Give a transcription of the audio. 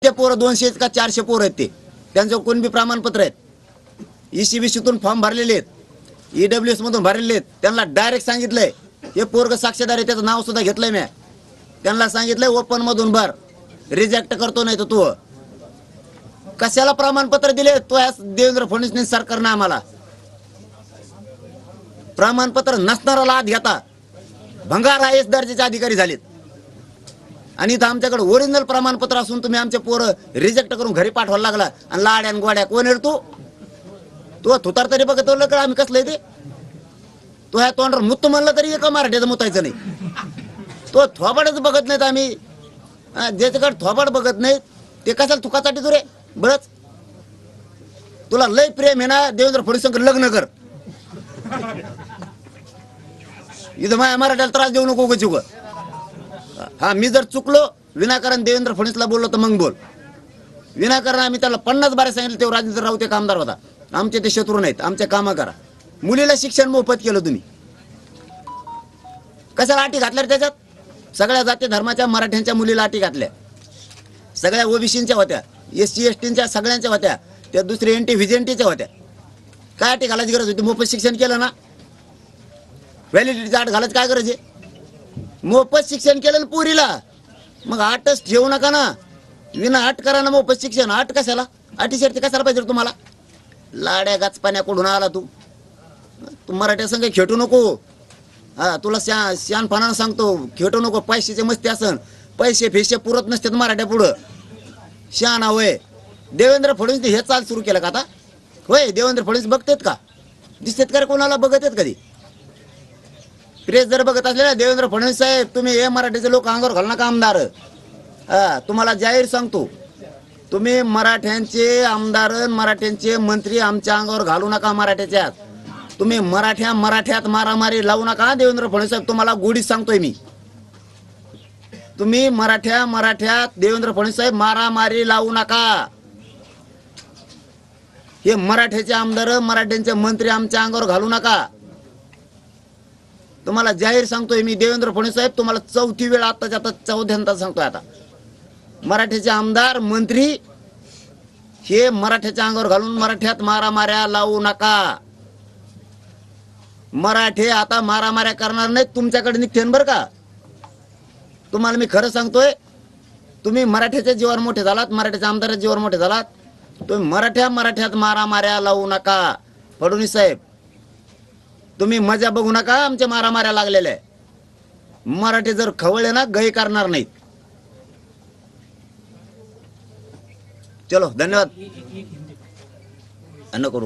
किती पोरं 200 का 400 पोरं आहेत ते, त्यांचं कोण बी प्रमाणपत्र आहेत, ECBCतून फॉर्म भरलेले आहेत, EWS मधून भरलेले आहेत. त्यांना डायरेक्ट सांगितलंय हे पोरग साक्षीदार आहे, त्याचं नाव सुद्धा घेतलंय मी. त्यांना सांगितलंय ओपन मधून भर, रिजेक्ट करतो नाही तर तू. कशाला प्रमाणपत्र दिले तो देवेंद्र फडणवीस सरकारनं आम्हाला? प्रमाणपत्र नसणारा आत घेता भंगार IAS दर्जाचे अधिकारी झालेत. आणि इथं आमच्याकडे ओरिजिनल प्रमाणपत्र असून तुम्ही आमचे पोरं रिजेक्ट करून घरी पाठवायला लागला. आणि लाड्यान गोड्या कोण आहे तू? तू थुतार तरी बघत का आम्ही कसलं ते? तो ह्या तोंडावर मुत्त म्हणलं तरी एका मराठीचं मुतायचं नाही. तो थोबाडच बघत नाहीत आम्ही. ज्याच्याकडे थोबाड बघत नाहीत ते कशाला थुकासाठी तू रे? बरंच तुला लय प्रेम आहे ना देवेंद्र फडणवीस लग्न कर. इथं माझ्या मराठ्याला त्रास देऊ नको उगाच उगा. हा मी जर चुकलो विनाकारण देवेंद्र फडणवीसला बोललो तर मग बोल. विनाकारण आम्ही त्याला 50 बारे सांगितलं तेव्हा राजेंद्र राऊत एक आमदार होता. आमचे ते शत्रू नाहीत, आमचे कामं करा. मुलीला शिक्षण मोफत केलं तुम्ही, कशाला अटी घातल्या त्याच्यात? सगळ्या जाती धर्माच्या मराठ्यांच्या मुलीला अटी घातल्या, सगळ्या ओबीसीच्या होत्या, SC STच्या सगळ्यांच्या होत्या, त्या दुसरे NT व्हिजेंटीच्या होत्या. काय अटी घालायची गरज होती? मोफत शिक्षण केलं ना. व्हॅलिडिटीचा अट घालायची काय गरज आहे? मोफत शिक्षण केलं ना पुरीला, मग अटच ठेवू नका ना. विना अट करा ना मोफत शिक्षण. अट कशाला? अटी शर्ती कशाला पाहिजे तुम्हाला? लाड्या गाचपाण्या कुठून आला तू? तू मराठ्या संघ खेटू नको. हा तुला शहाणपणानं सांगतो, खेटू नको. पैशाचे मस्ती असन, पैसे फेशे पुरत नसतात मराठ्या पुढं. शहाणा होय. देवेंद्र फडणवीस हे चाल सुरू केलं का आता? होय देवेंद्र फडणवीस बघतात का? दिसतात का कोणाला? बघत आहेत कधी? प्रेस जर बघत असले ना, देवेंद्र फडणवीस साहेब तुम्ही हे मराठीचे लोक अंगावर घालू नका आमदार. तुम्हाला जाहीर सांगतो, तुम्ही मराठ्यांचे आमदार मराठ्यांचे मंत्री आमच्या अंगावर घालू नका. मराठ्याच्यात तुम्ही मराठ्यात मारामारी लावू नका. देवेंद्र फडणवीस साहेब तुम्हाला गोडीच सांगतोय मी. तुम्ही मराठ्यात देवेंद्र फडणवीस साहेब मारामारी लावू नका. हे मराठ्याचे आमदार मराठ्यांचे मंत्री आमच्या अंगावर घालू नका. तुम्हाला जाहीर सांगतोय मी देवेंद्र फडणवीस साहेब, तुम्हाला 4थी वेळ आताच्या आता 14th सांगतोय. आता मराठ्याचे आमदार मंत्री हे मराठ्याच्या अंगावर घालून मराठ्यात मारामाऱ्या लावू नका. मराठे आता मारामाऱ्या करणार नाहीत, तुमच्याकडे निघतेन बरं का. तुम्हाला मी खरं सांगतोय, तुम्ही मराठ्याच्या जीवावर मोठे झालात, मराठ्याच्या आमदाराच्या जीवावर मोठे झालात. तुम्ही मराठ्यात मारामाऱ्या लावू नका. फडणवीस साहेब तुम्ही मजा बघू नका आमच्या मारामाऱ्या लागलेल्या. मराठी जर खवळले ना गई करणार नाहीत. चलो धन्यवाद. नको